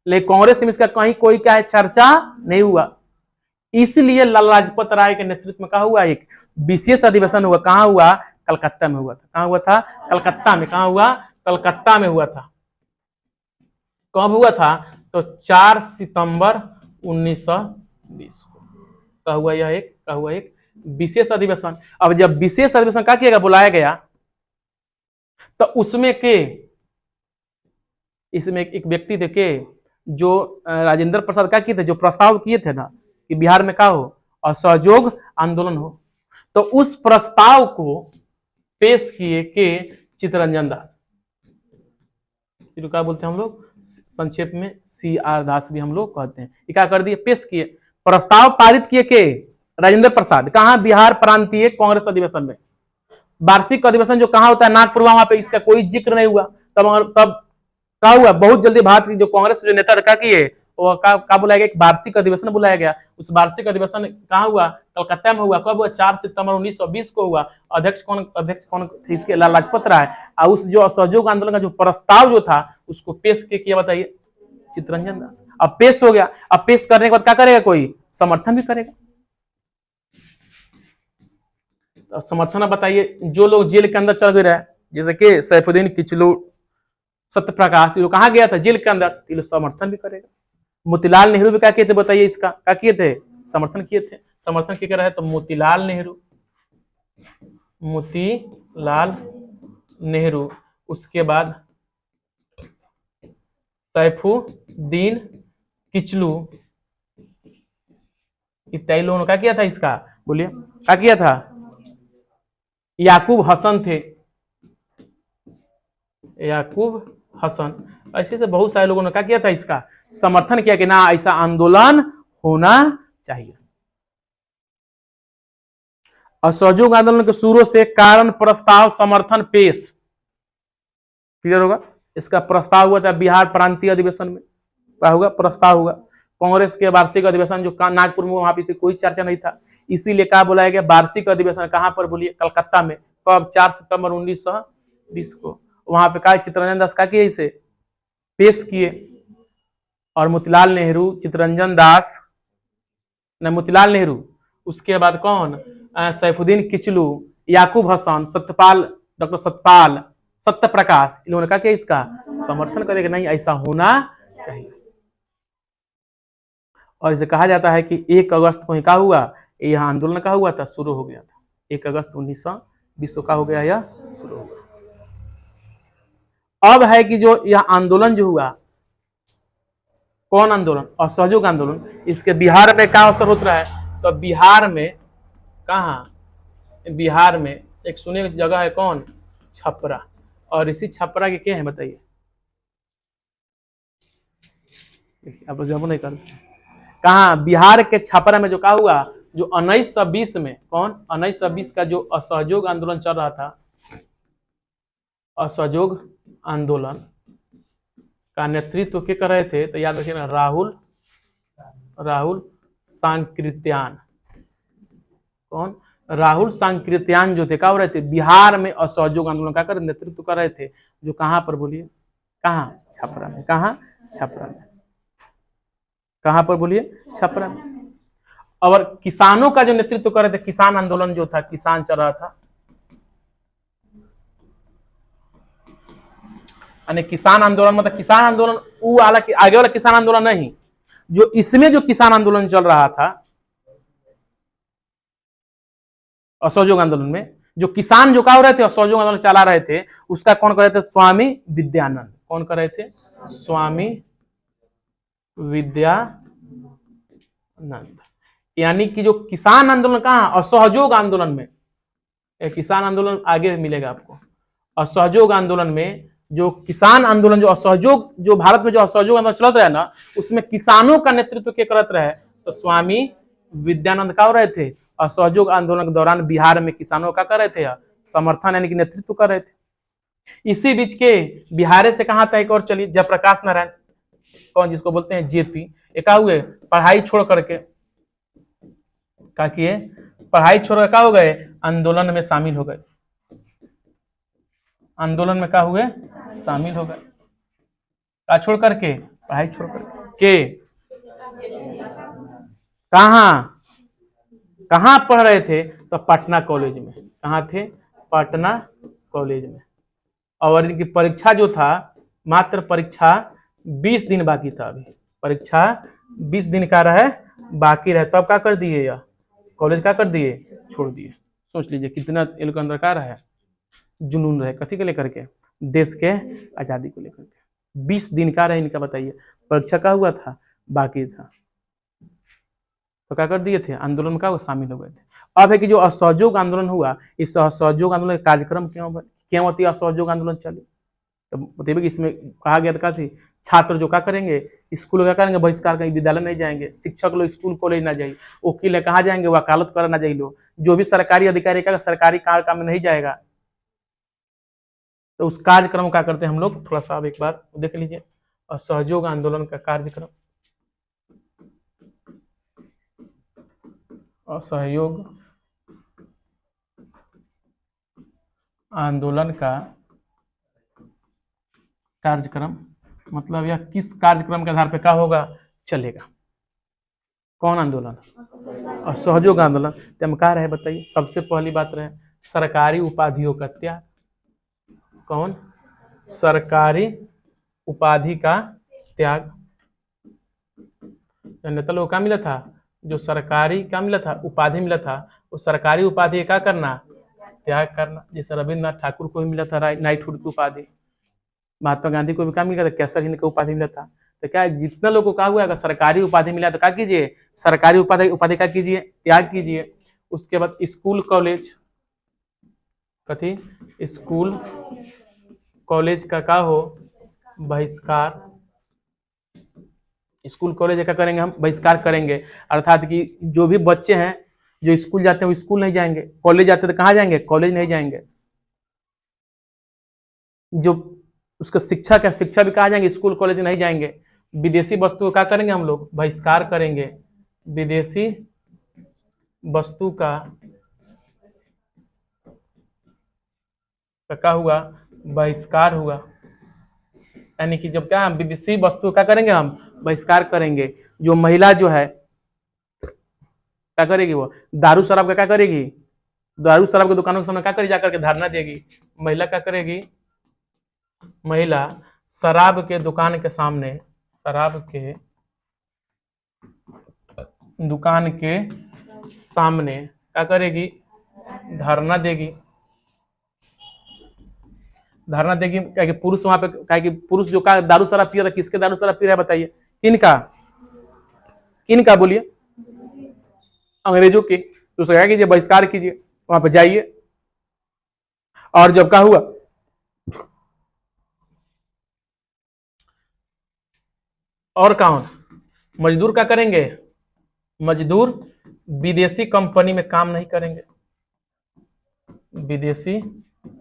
लेकिन कांग्रेस में इसका कहीं कोई क्या है, चर्चा नहीं हुआ। इसलिए लाला लाजपत राय के नेतृत्व में क्या हुआ, एक विशेष अधिवेशन हुआ। कहाँ हुआ? कलकत्ता में हुआ था। कहाँ हुआ था? कलकत्ता में। कहाँ हुआ? कलकत्ता में हुआ था। कब हुआ था? तो 4 सितंबर 1920 को का हुआ एक विशेष अधिवेशन। अब जब विशेष अधिवेशन क्या किया गया, बुलाया गया, तो इसमें एक व्यक्ति थे के, जो राजेंद्र प्रसाद क्या किए थे, जो प्रस्ताव किए थे ना कि बिहार में क्या हो, असहयोग आंदोलन हो, तो उस प्रस्ताव को पेश किए के चित्तरंजन दास, क्या बोलते हैं हम लोग संक्षेप में CR दास भी हम लोग कहते हैं। ये क्या कर दिए, पेश किए, प्रस्ताव पारित किए के राजेंद्र प्रसाद। कहां? बिहार प्रांतीय कांग्रेस अधिवेशन में। वार्षिक अधिवेशन जो कहां होता है, नागपुर, वहां पे इसका कोई जिक्र नहीं हुआ। तब क्या हुआ, बहुत जल्दी भारत की जो कांग्रेस के जो नेता क्या किए, वो क्या बुलाया गया, एक वार्षिक अधिवेशन बुलाया गया। उस वार्षिक अधिवेशन कहाँ हुआ? कलकत्ता में हुआ। कब हुआ? 4 सितंबर 1920 को हुआ। अध्यक्ष कौन थे इसके? लाला लाजपत राय। और उस जो असहयोग आंदोलन का जो प्रस्ताव जो था, उसको पेश किया बताइए, चित्तरंजन दास। अब पेश हो गया। अब पेश करने के बाद क्या करेगा, कोई समर्थन भी करेगा। तो समर्थन बताइए, जो लोग जेल के अंदर चल गए, जैसे कि सैफुद्दीन किचलू, सत्यप्रकाश, ये कहाँ गया था, जेल के अंदर, तो समर्थन भी करेगा। मोतीलाल नेहरू भी क्या किए थे बताइए, इसका क्या किए थे, समर्थन किए थे। समर्थन किया रहे तो मोतीलाल नेहरू, उसके बाद सैफुद्दीन किचलू इत्यादि लोगों ने क्या किया था, इसका बोलिए क्या किया था। याकूब हसन थे, याकूब हसन, ऐसे से बहुत सारे लोगों ने क्या किया था, इसका समर्थन किया कि ना, ऐसा आंदोलन होना चाहिए। असहयोग आंदोलन के शुरू से कारण, प्रस्ताव, समर्थन, पेश, क्लियर होगा। इसका प्रस्ताव हुआ था बिहार प्रांतीय अधिवेशन में, क्या होगा, प्रस्ताव हुआ। कांग्रेस के वार्षिक अधिवेशन जो नागपुर में, वहां पे से कोई चर्चा नहीं था, इसीलिए क्या बुलाया गया वार्षिक अधिवेशन, कहां पर बोलिए, कलकत्ता में, कब, 4 सितंबर 1920 को। वहां पे क्या चित्तरंजन दास का किए इसे पेश किए, और मोतीलाल नेहरू, चित्तरंजन दास न, मोतीलाल नेहरू, उसके बाद कौन, सैफुद्दीन किचलू, याकूब हसन, सत्यपाल, डॉक्टर सत्यपाल, सत्य प्रकाश, इन लोगों ने कहा कि इसका समर्थन करेगा, नहीं ऐसा होना चाहिए। और इसे कहा जाता है कि 1 अगस्त को ही क्या हुआ, यह आंदोलन का हुआ था, शुरू हो गया था। 1 अगस्त 1920 का हो गया, यह शुरू हो गया। अब है कि जो यह आंदोलन जो हुआ, कौन आंदोलन, असहयोग आंदोलन, इसके बिहार में क्या असर होता है, तो बिहार में, कहा, बिहार में एक सुने जगह है, कौन, छपरा, और इसी छपरा के क्या है बताइए, आप जब नहीं कर, कहा, बिहार के छपरा में जो क्या हुआ, जो 1920 में, कौन, 1920 का जो असहयोग आंदोलन चल रहा था, असहयोग आंदोलन का नेतृत्व के कर रहे थे, तो याद रखिएगा, राहुल सांकृत्यान, कौन, राहुल सांकृत्यान जो थे, क्या हो रहे थे, बिहार में असहयोग आंदोलन का कर नेतृत्व कर रहे थे, जो कहां पर बोलिए, कहां, छपरा में, कहां, छपरा में, कहां पर बोलिए, छपरा में। और किसानों का जो नेतृत्व कर रहे थे, किसान आंदोलन जो था, किसान चल रहा था, यानी किसान आंदोलन मतलब किसान आंदोलन वो वाला, आगे वाला किसान आंदोलन नहीं, जो इसमें जो किसान आंदोलन चल रहा था, असहयोग आंदोलन में जो किसान जो क्या हो रहे थे, असहयोग आंदोलन चला रहे थे, उसका कौन कर रहे थे, स्वामी विद्यानंद, कौन कर रहे थे, स्वामी विद्यानंद। यानी कि जो किसान आंदोलन कहां, असहयोग आंदोलन में, किसान आंदोलन आगे मिलेगा आपको, असहयोग आंदोलन में जो किसान आंदोलन, जो असहयोग, जो भारत में जो असहयोग आंदोलन चलता रहा ना, उसमें किसानों का नेतृत्व के करत रहे, तो स्वामी विद्यानंद का हो रहे थे, असहयोग आंदोलन के दौरान बिहार में किसानों का कर रहे थे समर्थन, यानी कि नेतृत्व कर रहे थे। इसी बीच के बिहार से कहां था, एक और चलिए, जयप्रकाश नारायण, कौन, जिसको बोलते हैं जेपी, एक हुए पढ़ाई छोड़ करके, क्या किए, पढ़ाई छोड़ क्या हो गए, आंदोलन में शामिल हो गए, आंदोलन में क्या हुए, शामिल हो गए, क्या छोड़ करके, पढ़ाई छोड़ करके, कहां पढ़ रहे थे, तो पटना कॉलेज में, कहां थे, पटना कॉलेज में। और इनकी परीक्षा जो था, मात्र परीक्षा 20 दिन बाकी था, अभी परीक्षा 20 दिन का रहे, बाकी रहे, तब क्या कर दिए, यह कॉलेज क्या कर दिए, छोड़ दिए। सोच लीजिए कितना इन लोग अंदर का रहे, जुनून रहे, कथी के लेकर के, देश के आजादी को लेकर के। 20 दिन का रहे इनका, बताइए, परीक्षा का हुआ था, बाकी था, तो क्या कर दिए थे, आंदोलन का शामिल हो गए थे। अब है कि जो असहयोग आंदोलन हुआ, इस असहयोग आंदोलन का कार्यक्रम क्यों होती है, असहयोग आंदोलन चले, तो बताइए कि इसमें कहा गया था, थी छात्र जो क्या करेंगे, स्कूल क्या करेंगे, बहिष्कार करेंगे, विद्यालय नहीं जाएंगे, शिक्षक लोग स्कूल कॉलेज ना जाए, वकील कहाँ जाएंगे, वकालत करना जाए लोग, जो भी सरकारी अधिकारी का सरकारी काम में नहीं जाएगा, तो उस कार्यक्रम क्या करते हैं हम लोग, थोड़ा सा आप एक बार देख लीजिए, असहयोग आंदोलन का कार्यक्रम, असहयोग आंदोलन का कार्यक्रम, मतलब यह किस कार्यक्रम के आधार पर क्या होगा, चलेगा, कौन आंदोलन, असहयोग आंदोलन। तो हम कह रहे बताइए, सबसे पहली बात रहे सरकारी उपाधियों का त्याग, कौन, सरकारी उपाधि का त्याग, नेता लोग क्या मिला था, जो सरकारी क्या मिला था, उपाधि मिला था, वो सरकारी उपाधि क्या करना, त्याग करना। जैसे रविन्द्रनाथ ठाकुर को भी मिला था नाइटहुड की उपाधि, महात्मा गांधी को भी क्या मिला था, कैसर हिंद का उपाधि मिला था। तो क्या जितना लोगों को क्या हुआ, अगर सरकारी उपाधि मिला तो क्या कीजिए, सरकारी उपाधि क्या कीजिए, त्याग कीजिए। उसके बाद स्कूल कॉलेज, कथी, स्कूल कॉलेज का क्या हो, बहिष्कार, स्कूल कॉलेज क्या करेंगे, हम बहिष्कार करेंगे, अर्थात कि जो भी बच्चे हैं जो स्कूल जाते हैं वो स्कूल नहीं जाएंगे, कॉलेज जाते हैं तो कहाँ जाएंगे, कॉलेज नहीं जाएंगे। जो उसका शिक्षा क्या, शिक्षा भी कहाँ जाएंगे, स्कूल कॉलेज नहीं जाएंगे। विदेशी वस्तु का क्या करेंगे हम लोग, बहिष्कार करेंगे। विदेशी वस्तु का क्या हुआ, बहिष्कार हुआ। यानी कि जब क्या विदेशी वस्तु क्या करेंगे हम, बहिष्कार करेंगे। जो महिला जो है क्या करेगी, वो दारू शराब का क्या करेगी, दारू शराब की दुकानों के सामने क्या करेगी, जाकर के धरना देगी। महिला क्या करेगी, महिला शराब के दुकान के सामने, शराब के दुकान के सामने क्या करेगी, धरना देगी। धरना देगी क्या कि पुरुष वहां पे, क्या कि पुरुष जो का दारू शराब पिया था, किसके दारू शराब पी रहा है बताइए, किनका, किनका बोलिए, अंग्रेजों के। तो क्या कीजिए, बहिष्कार कीजिए, वहां पे जाइए। और जब क्या हुआ, और कौन, मजदूर क्या करेंगे, मजदूर विदेशी कंपनी में काम नहीं करेंगे, विदेशी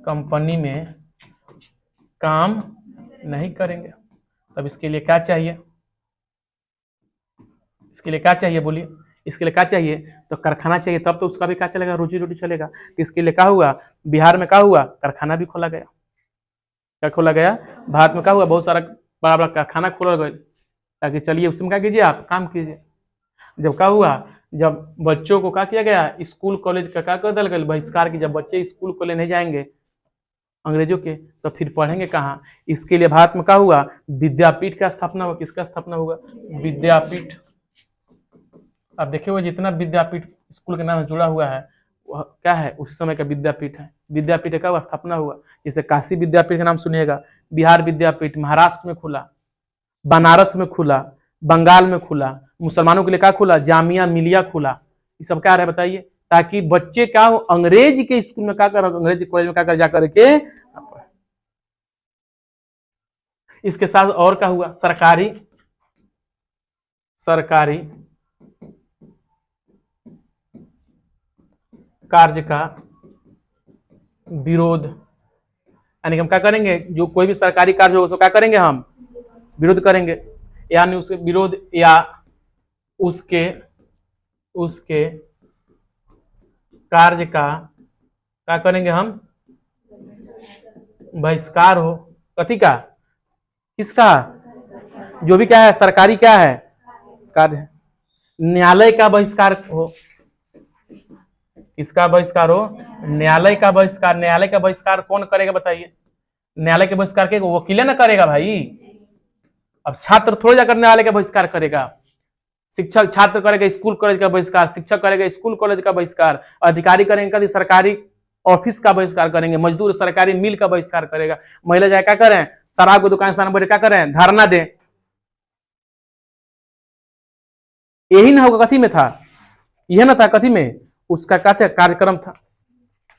कंपनी में काम नहीं करेंगे। तब इसके लिए क्या चाहिए, इसके लिए क्या चाहिए बोलिए, इसके लिए क्या चाहिए, तो कारखाना चाहिए, तब तो उसका भी क्या चलेगा, रोजी रोटी चलेगा। तो इसके लिए क्या हुआ, बिहार में क्या हुआ, कारखाना भी खोला गया। क्या खोला गया, भारत में क्या हुआ, बहुत सारा बड़ा बड़ा कारखाना खोला गया, ताकि चलिए उसमें क्या कीजिए, आप काम कीजिए। जब क्या हुआ, जब बच्चों को क्या किया गया, स्कूल कॉलेज का क्या कर दिया गया, बहिष्कार की। जब बच्चे स्कूल कॉलेज नहीं जाएंगे अंग्रेजों के, तो फिर पढ़ेंगे कहाँ। इसके लिए भारत में क्या हुआ, विद्यापीठ का स्थापना हुआ। किसका स्थापना हुआ, विद्यापीठ। अब देखिए वो जितना विद्यापीठ स्कूल के नाम से जुड़ा हुआ है, वह क्या है, उसी समय का विद्यापीठ है। विद्यापीठ का स्थापना हुआ, जैसे काशी विद्यापीठ का नाम सुनिएगा, बिहार विद्यापीठ महाराष्ट्र में खुला, बनारस में खुला, बंगाल में खुला, मुसलमानों के लिए क्या खुला, जामिया मिलिया खुला। ये सब क्या है बताइए, ताकि बच्चे क्या हो, अंग्रेज के स्कूल में क्या कर, अंग्रेज कॉलेज में क्या कर, जाकर के। इसके साथ और क्या हुआ, सरकारी, सरकारी कार्य का विरोध। यानी कि हम क्या करेंगे, जो कोई भी सरकारी कार्य होगा उसको क्या करेंगे, हम विरोध करेंगे। यानी उसके विरोध या उसके उसके कार्य का क्या करेंगे हम, बहिष्कार हो। कथी का, किसका, जो भी क्या है सरकारी क्या है कार्य, न्यायालय का बहिष्कार हो। किसका बहिष्कार हो, न्यायालय का बहिष्कार। न्यायालय का बहिष्कार कौन करेगा बताइए, न्यायालय के बहिष्कार के वकील ना करेगा भाई। अब छात्र थोड़ी जाकर न्यायालय का बहिष्कार करेगा, शिक्षक छात्र करेगा स्कूल कॉलेज का बहिष्कार, शिक्षक करेगा स्कूल कॉलेज का बहिष्कार, अधिकारी करेंगे सरकारी ऑफिस का बहिष्कार करेंगे, मजदूर सरकारी मिल का बहिष्कार करेगा, महिला जाए क्या करें, शराब की दुकान सामने बैठे क्या करें, धरना दें। यही ना होगा, कथी में था, यह ना था कथी में, उसका क्या था, कार्यक्रम था।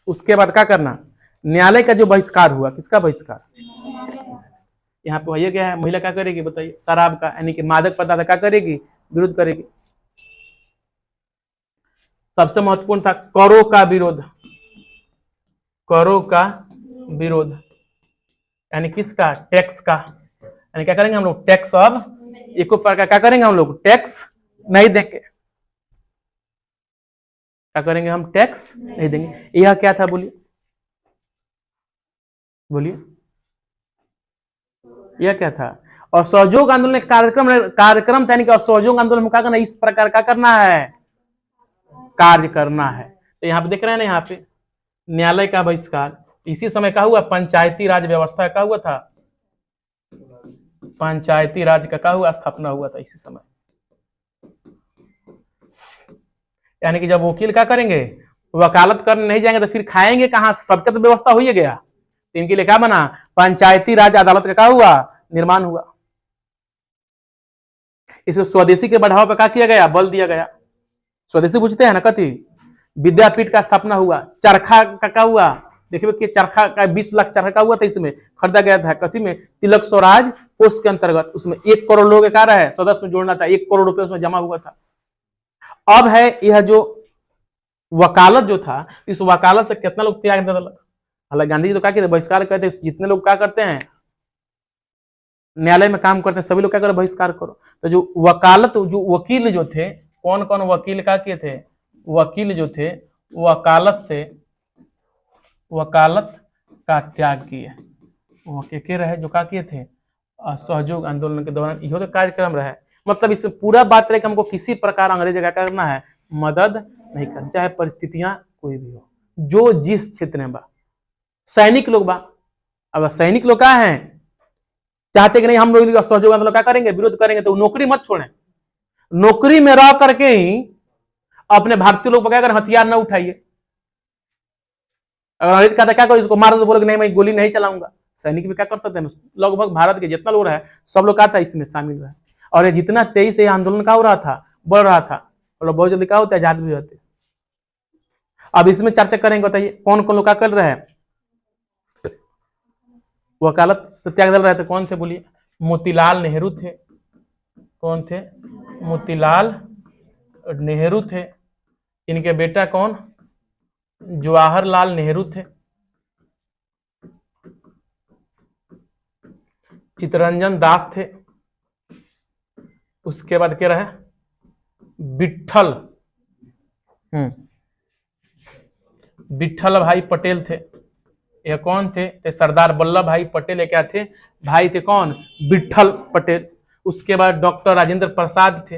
उसके बाद क्या करना, न्यायालय का जो बहिष्कार हुआ, किसका बहिष्कार, यहाँ पे वही क्या है, महिला क्या करेगी बताइए, शराब का यानी कि मादक पदार्थ क्या करेगी, विरोध करेगी। सबसे महत्वपूर्ण था करों का विरोध, करों का विरोध यानी किसका, टैक्स का। यानी क्या करेंगे हम लोग, टैक्स अब एक ऊपर का क्या करेंगे हम लोग, टैक्स नहीं देंगे। क्या करेंगे हम, टैक्स नहीं देंगे। यह क्या था बोलिए, बोलिए यह क्या था, असहयोग आंदोलन कार्यक्रम था। यानी कि असहयोग आंदोलन में क्या करना, इस प्रकार का करना है, कार्य करना है। तो यहाँ पे देख रहे हैं ना, यहाँ पे न्यायालय का बहिष्कार। इसी समय क्या हुआ, पंचायती राज व्यवस्था का हुआ था, पंचायती राज का क्या हुआ, स्थापना हुआ था इसी समय। यानी कि जब वकील क्या करेंगे, वकालत करने नहीं जाएंगे तो फिर खाएंगे कहां से, सबका तो व्यवस्था हो ही गया। तो इनके लिए क्या बना, पंचायती राज अदालत का क्या हुआ, निर्माण हुआ। इसमें स्वदेशी के बढ़ाव पर क्या किया गया, बल दिया गया। स्वदेशी पूछते हैं ना कथी, विद्यापीठ का स्थापना हुआ। चरखा का क्या हुआ, देखिए कि चरखा का 20 लाख चरखा का हुआ था, इसमें खरीदा गया था कथी में, तिलक स्वराज कोष के अंतर्गत। उसमें 1 करोड़ लोग क्या रहे, सदस्य में जोड़ना था, 1 करोड़ रुपए उसमें जमा हुआ था। अब है यह जो वकालत जो था, इस वकालत से कितना लोग त्याग दे दिलक। हालांकि गांधी जी तो क्या कहते, बहिष्कार कहते, जितने लोग क्या करते हैं, न्यायालय में काम करते हैं सभी लोग क्या करो, बहिष्कार करो। तो जो वकालत, जो वकील जो थे, कौन कौन वकील क्या किए थे, वकील जो थे वकालत का त्याग किए, वो के रहे जो क्या किए थे, असहयोग आंदोलन के दौरान यह तो कार्यक्रम रहे। मतलब इसमें पूरा बात रहे कि हमको किसी प्रकार अंग्रेज क्या करना है, मदद नहीं करनी, चाहे परिस्थितियां कोई भी हो, जो जिस क्षेत्र में बा। सैनिक लोग बा, अब सैनिक लोग क्या है, चाहते कि नहीं हम लोग असहयोग आंदोलन क्या करेंगे, विरोध करेंगे, तो नौकरी मत छोड़ें, नौकरी में रह करके ही अपने भारतीय लोग क्या करें, हथियार न उठाइए। अगर अंग्रेज कहता क्या करो, इसको मार दो, बोलोगे नहीं मैं गोली नहीं चलाऊंगा, सैनिक भी क्या कर सकते हैं। लगभग भारत के जितना लोग रहे सब लोग क्या था इसमें शामिल रहे, और ये जितना तेज से आंदोलन का हो रहा था, बढ़ रहा था, और बहुत जल्दी क्या होता है, आजाद भी होते। अब इसमें चर्चा करेंगे, बताइए कौन कौन लोग क्या कर रहे हैं, वकालत सत्याग्रह रहे थे, कौन थे बोलिए, मोतीलाल नेहरू थे, कौन थे, मोतीलाल नेहरू थे। इनके बेटा कौन, जवाहरलाल नेहरू थे। चित्तरंजन दास थे। उसके बाद क्या रहे, विट्ठल विट्ठल भाई पटेल थे। ये कौन थे, सरदार वल्लभ भाई पटेल। ये क्या थे, भाई थे कौन, विट्ठल पटेल। उसके बाद डॉक्टर राजेंद्र प्रसाद थे।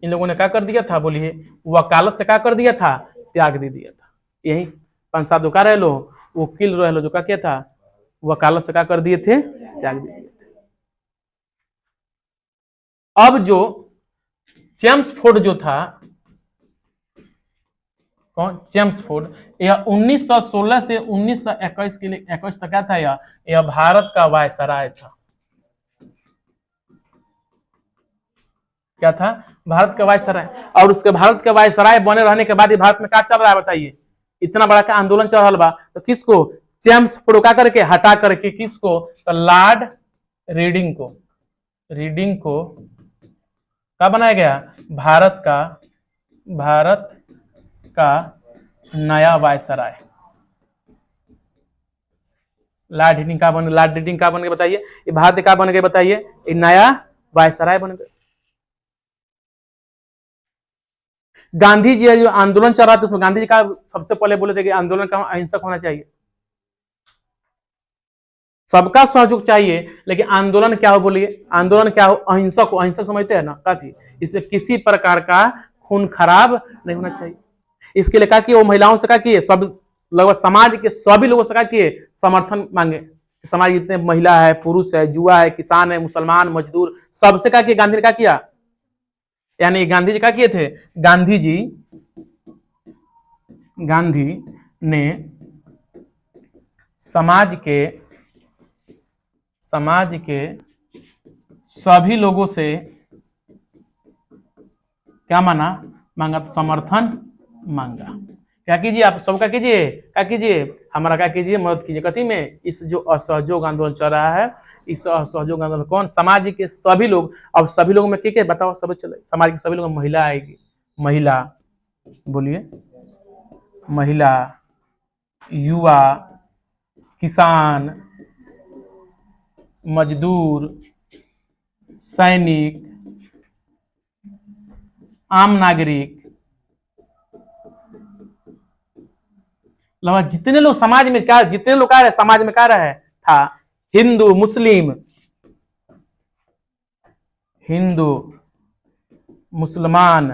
इन लोगों ने क्या कर दिया था बोलिए, वकालत से क्या कर दिया था, त्याग दे दिया था। यही 5-7 का रह लो, वकील रह लो, जो क्या किया था, वकालत से क्या कर दिए थे, त्याग दे दिए थे। अब जो चेम्सफोर्ड जो था, कौन, चेम्सफोर्ड, यह 1916 से 1921 के लिए 21 तक क्या था, यह भारत का वायसराय था। क्या था, भारत का वायसराय। और उसके भारत के वायसराय बने रहने के बाद भारत में क्या चल रहा है बताइए, इतना बड़ा का आंदोलन चल रहा बा, तो किसको, चेम्सफोर्ड का करके हटा करके किसको, तो लॉर्ड रीडिंग को क्या बनाया गया, भारत का नया वायसराय। लॉर्ड रीडिंग का बन गए बताइए, ये भारत का बन गए बताइए, ये नया वायसराय बन गए। गांधी जी जो आंदोलन चल रहा था उसमें गांधी जी का सबसे पहले बोले थे कि आंदोलन का अहिंसक होना चाहिए, सबका सहयोग चाहिए, लेकिन आंदोलन क्या हो बोलिए, आंदोलन क्या हो, अहिंसक हो। अहिंसक समझते हैं ना, क्या थी, इसमें किसी प्रकार का खून खराब नहीं होना चाहिए। इसके लिए क्या किए, वो महिलाओं से क्या किए, सब लगभग समाज के सभी लोगों से क्या किए, समर्थन मांगे। समाज जितने महिला है, पुरुष है, युवा है, किसान है, मुसलमान, मजदूर, सबसे क्या किया, गांधी ने क्या किया, यानी गांधी जी क्या किए थे, गांधी ने समाज के सभी लोगों से क्या मांगा, तो समर्थन मांगा। क्या कीजिए, आप सबका कीजिए, क्या कीजिए, हमारा क्या कीजिए, मदद कीजिए। कथी में, इस जो असहयोग आंदोलन चल रहा है, इस असहयोग आंदोलन कौन, समाज के सभी लोग। अब सभी लोगों में क्या बताओ, सब चले, समाज के सभी लोग, महिला आएगी, महिला बोलिए, महिला, युवा, किसान, मजदूर, सैनिक, आम नागरिक, लगभग जितने लोग समाज में क्या, जितने लोग क्या रहे समाज में क्या रहे था, हिंदू मुसलमान,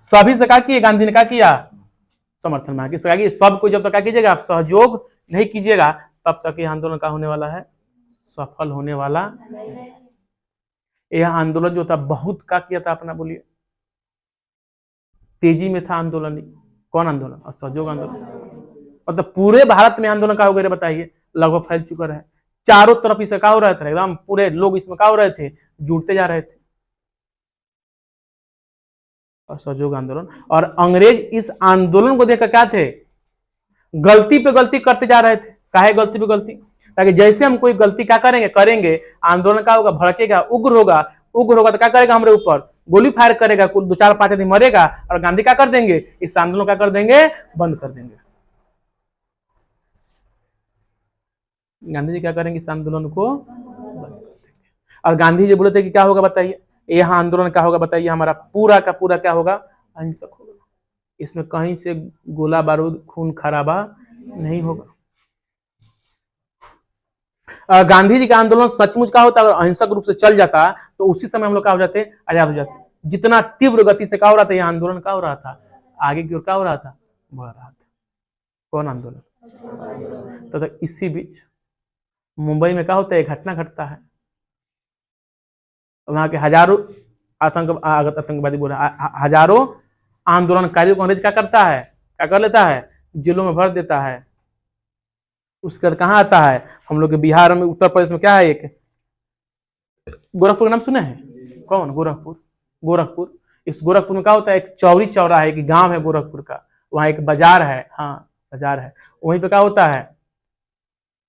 सभी से क्या किया, गांधी ने क्या किया, समर्थन मांगा। सबको जब तक क्या कीजिएगा, आप सहयोग नहीं कीजिएगा, तब तक यह आंदोलन का होने वाला है, सफल होने वाला। यह आंदोलन जो था बहुत क्या किया था अपना बोलिए, तेजी में था आंदोलन। कौन आंदोलन, असहयोग आंदोलन। मतलब पूरे भारत में आंदोलन का हो गया बताइए, लगभग फैल चुका है, चारों तरफ इसे क्या हो रहा था, एकदम पूरे लोग इसमें क्या हो रहे थे, जुड़ते जा रहे थे, असहयोग आंदोलन। और अंग्रेज इस आंदोलन को देखकर क्या थे, गलती पे गलती करते जा रहे थे। काहे गलती पे गलती, ताकि जैसे हम कोई गलती क्या करेंगे, आंदोलन क्या होगा, भड़केगा, उग्र होगा तो क्या करेगा, हमारे ऊपर गोली फायर करेगा, कुल 2-4-5 आदमी मरेगा, और गांधी क्या कर देंगे, इस आंदोलन क्या कर देंगे, बंद कर देंगे। गांधी जी क्या करेंगे, इस आंदोलन को बंद कर देंगे। और गांधी जी बोले थे कि क्या होगा बताइए, यह आंदोलन क्या होगा बताइए, हमारा पूरा का पूरा क्या होगा, अहिंसक होगा। इसमें कहीं से गोला बारूद खून खराबा नहीं होगा। गांधी जी का आंदोलन सचमुच का होता, अगर अहिंसक रूप से चल जाता तो उसी समय हम लोग क्या हो जाते, आजाद हो जाते। जितना तीव्र गति से क्या हो रहा था यह आंदोलन, क्या हो रहा था, आगे की ओर क्या हो रहा था, बढ़ रहा था। कौन आंदोलन, तो इसी बीच मुंबई में क्या होता है, एक घटना घटता है। वहां के हजारों आतंकवादी बोल रहे, हजारों आंदोलनकारियों को अंग्रेज क्या करता है, क्या कर लेता है, जेलों में भर देता है। उसके बाद कहाँ आता है, हम लोग के बिहार में, उत्तर प्रदेश में क्या है, एक गोरखपुर नाम सुने हैं, कौन, गोरखपुर। गोरखपुर, इस गोरखपुर में क्या होता है, एक चौरी चौरा है, एक गांव है गोरखपुर का, वहां एक बाजार है, हाँ बाजार है, वहीं पे क्या होता है,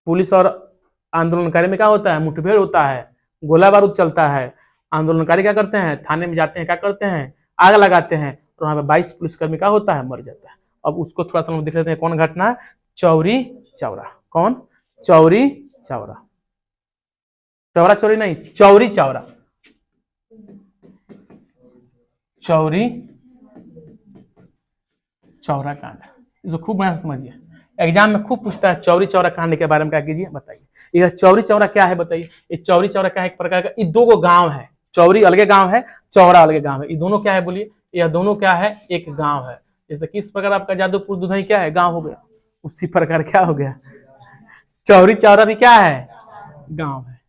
पुलिस और आंदोलनकारी में क्या होता है, मुठभेड़ होता है, गोला बारूद चलता है। आंदोलनकारी क्या करते हैं, थाने में जाते हैं, क्या करते हैं, आग लगाते हैं, और वहां पे 22 पुलिसकर्मी क्या होता है, मर जाता है। अब उसको थोड़ा सा हम देख लेते हैं, कौन घटना, चौरी चौरा। कौन, चौरी चौरा, चौरा चौरी नहीं, चौरी चौरा, चौरी चौरा कांड, इसको खूब बढ़िया से समझिए, एग्जाम में खूब पूछता है चौरी चौरा कांड के बारे में, क्या कीजिए बताइए। यह चौरी चौरा क्या है बताइए, ये चौरी चौरा क्या है, एक प्रकार का, ये दो गो गांव है, चौरी अलगे गांव है, चौरा अलगे गांव है, ये दोनों क्या है बोलिए, यह दोनों क्या है, एक गांव है। जैसे किस प्रकार आपका जादवपुर दुधई क्या है, गांव हो गया, उसी प्रकार क्या हो गया, चौरी चौरा भी क्या है, गांव है।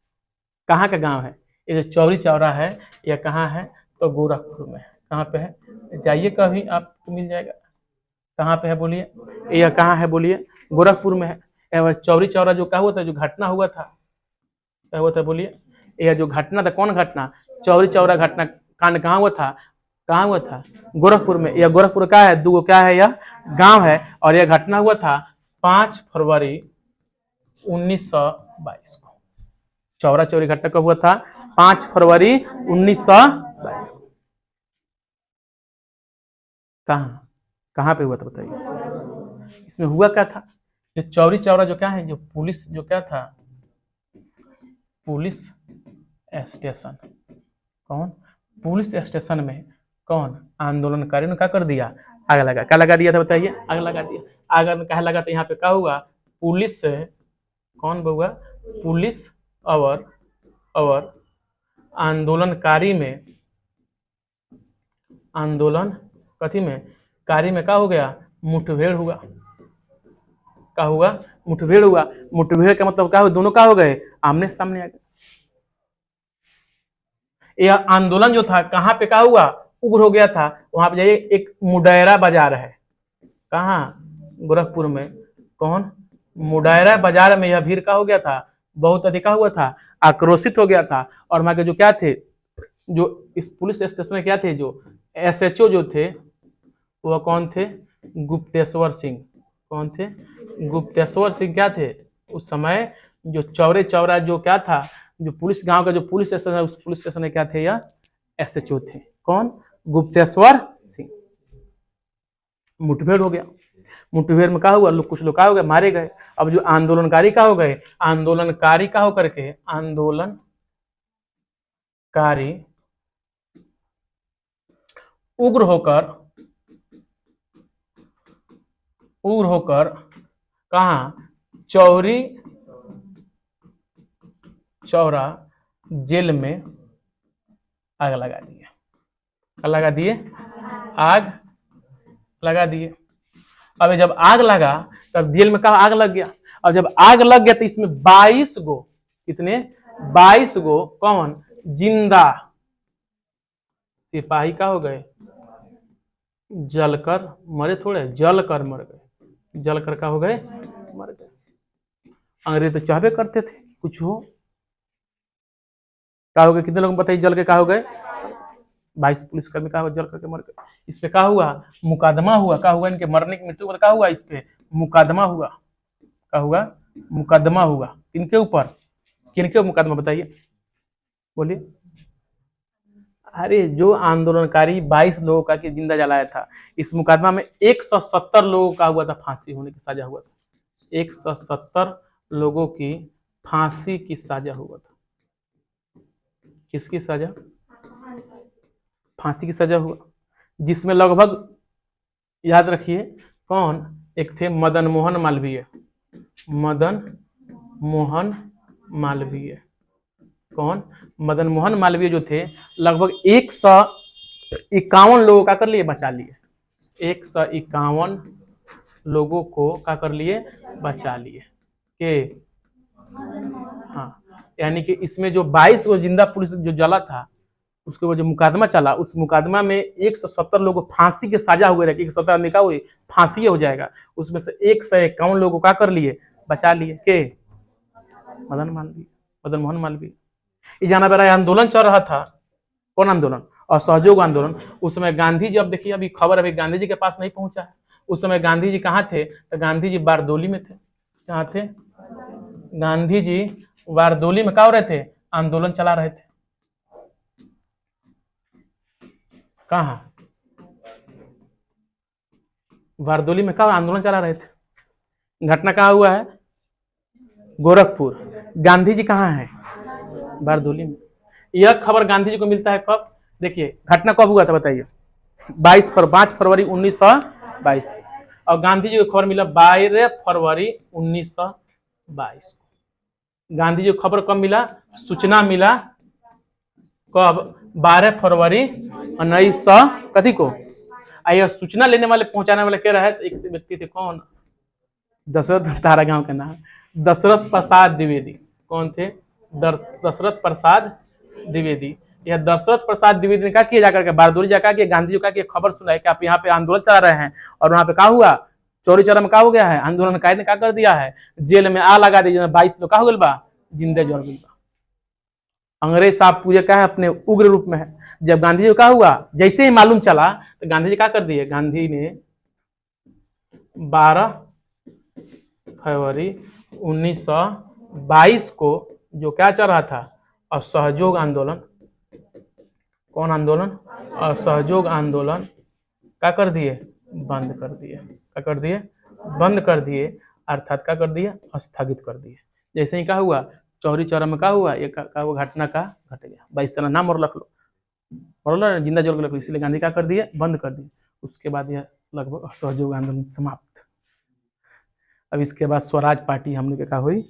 कहाँ का गांव है, ये जो चौरी चौरा है, यह कहाँ है, तो गोरखपुर में। कहाँ पे है, जाइए कभी आपको मिल जाएगा। कहाँ पे है बोलिए, यह कहाँ है बोलिए, गोरखपुर में है। चौरी चौरा जो क्या हुआ था, जो घटना हुआ था, क्या हुआ था बोलिए, यह जो घटना था, कौन घटना, चौरी चौरा घटना कांड कहाँ हुआ था, कहाँ हुआ था, गोरखपुर में। यह गोरखपुर का है, दो क्या है, यह गांव है, और यह घटना हुआ था 5 फरवरी 1922 को। चौरा चौरी घटना कब हुआ था, 5 फरवरी 1922 को। कहाँ, कहाँ पे हुआ था बताइए। इसमें हुआ क्या था, जो चौरी चौरा जो क्या है, जो पुलिस जो क्या था, पुलिस स्टेशन, कौन, पुलिस स्टेशन में कौन, आंदोलनकारियों ने क्या कर दिया, आग लगा, क्या लगा दिया था बताइए, आग लगा दिया। आग में क्या लगा था, यहाँ पे क्या हुआ, पुलिस कौन हुआ, पुलिस और आंदोलनकारी में, आंदोलन कथी में, कारी में क्या हो गया, मुठभेड़ हुआ। क्या हुआ, मुठभेड़ हुआ। मुठभेड़ का मतलब क्या हुआ, दोनों क्या हो गए, आमने सामने आ गए। यह आंदोलन जो था कहाँ पे क्या हुआ, उग्र हो गया था। वहां पे जाइए, एक मुडैरा बाजार है, कहाँ, गोरखपुर में। कौन, मुडैरा बाजार में यह भीड़ का हो गया था, बहुत अधिक हुआ था, आक्रोशित हो गया था। और वहां के जो क्या थे, जो इस पुलिस स्टेशन में क्या थे, जो SHO जो थे, वह कौन थे, गुप्तेश्वर सिंह। कौन थे, गुप्तेश्वर सिंह क्या थे उस समय, जो चौरे चौरा जो क्या था, जो पुलिस गांव का जो पुलिस स्टेशन है, उस पुलिस स्टेशन में क्या थे, या SHO थे। कौन, गुप्तेश्वर सिंह। मुठभेड़ हो गया। मुठभेड़ में क्या हुआ, लोग, कुछ लोग क्या हो गए, मारे गए। अब जो आंदोलनकारी क्या हो गए, आंदोलनकारी क्या होकर के, आंदोलनकारी उग्र होकर कहा, चौरी चौरा जेल में आग लगा दिए। लगा दिए, आग लगा दिए। अब जब आग लगा, तब जेल में कहा आग लग गया। और जब आग लग गया तो इसमें 22 गो, कितने, 22 गो कौन, जिंदा सिपाही का हो गए, जलकर मरे, थोड़े जलकर मर गए, जलकर का हो गए, मर गए। अंग्रेज तो चाहबे करते थे कुछ हो, क्या हो गए, कितने लोग बताइए, जल के क्या हो गए, 22 पुलिसकर्मी का जल करके मर गए। इस पे क्या हुआ, मुकदमा हुआ। क्या हुआ, इनके मरने की मृत्यु पर क्या हुआ, इस पे मुकदमा हुआ। क्या हुआ, मुकदमा हुआ। किनके ऊपर, किनके मुकदमा बताइए, बोलिए। अरे जो आंदोलनकारी 22 लोगों का कि जिंदा जलाया था, इस मुकदमा में 170 लोगों का हुआ था, फांसी होने की सजा हुआ था। 170 लोगों की फांसी की सजा हुआ था। किसकी सजा? फांसी की सजा हुआ, जिसमें लगभग, याद रखिए कौन, एक थे मदन मोहन मालवीय। मदन मोहन मालवीय, कौन? मदन मोहन मालवीय जो थे, लगभग 151 लोगों का कर लिए, बचा लिए। 151 लोगों को क्या कर लिए? बचा लिए के। हाँ, यानी कि इसमें जो 22 वो जिंदा पुलिस जो जला था, उसके वो जो मुकदमा चला, उस मुकदमा में 170 लोगों को फांसी के सजा हुए रहे। 170 आदमी का हुई फांसी हो जाएगा, उसमें से 151 लोगों को क्या कर लिए? बचा लिए के। मदन मालवीय, मदन मोहन मालवीय। ये जाना बेरा आंदोलन चल रहा था। कौन आंदोलन? असहयोग आंदोलन। उस समय गांधी जी, अब देखिए अभी खबर अभी गांधी जी के पास नहीं पहुंचा है। उस समय गांधी जी कहाँ थे? तो गांधी जी बारदोली में थे। कहाँ थे? गांधी जी बारदोली में क्या हो रहे थे? आंदोलन चला रहे थे। कहाँ? बारदोली में क्या आंदोलन चला रहे थे। घटना कहाँ हुआ है? गोरखपुर। गांधी जी कहाँ है? बारदोली में। यह खबर गांधी जी को मिलता है कब? देखिए घटना कब हुआ था बताइए। 5 फरवरी 1922 को। और गांधी जी को खबर मिला 12 फरवरी 1922 को। गांधी जी को खबर कब मिला? सूचना मिला कब? 12 फरवरी 1900 कथी को। आइए, सूचना लेने वाले, पहुंचाने वाले क्या रहे? एक व्यक्ति थे, कौन? दशरथ, तारा गांव का नाम, दशरथ प्रसाद द्विवेदी। कौन थे? दशरथ प्रसाद द्विवेदी। यह दशरथ प्रसाद द्विवेदी ने क्या किया जाकर के? बारदोली जाकर के गांधी जी का खबर सुनाई कि आप यहाँ पे आंदोलन चला रहे हैं। और वहां पे क्या हुआ? चौरी चौरा में क्या हो गया है? आंदोलनकारी ने क्या कर दिया है? जेल में आ लगा दी। 22 लोग क्या हो गए बा? जिंदे जल गई बा। अंग्रेज साहब पूरे क्या है? अपने उग्र रूप में है। जब गांधी जी को क्या हुआ, जैसे ही मालूम चला, तो गांधी जी क्या कर दिए? गांधी ने 12 फरवरी 1922 को जो क्या चल रहा था, असहयोग आंदोलन। कौन आंदोलन? असहयोग आंदोलन क्या कर दिए? बंद कर दिए। क्या कर दिए? बंद कर दिए, अर्थात क्या कर दिए? स्थगित कर दिए। जैसे ही क्या हुआ, चौरी चौरा में क्या हुआ, ये का वो घटना का घट गया। 22 साल नाम और रख लो, और जिंदा जोड़ के रख लो। इसलिए गांधी क्या कर दिए? बंद कर दिए। उसके बाद यह लगभग असहयोग आंदोलन समाप्त। अब इसके बाद स्वराज पार्टी हम लोग क्या हुई?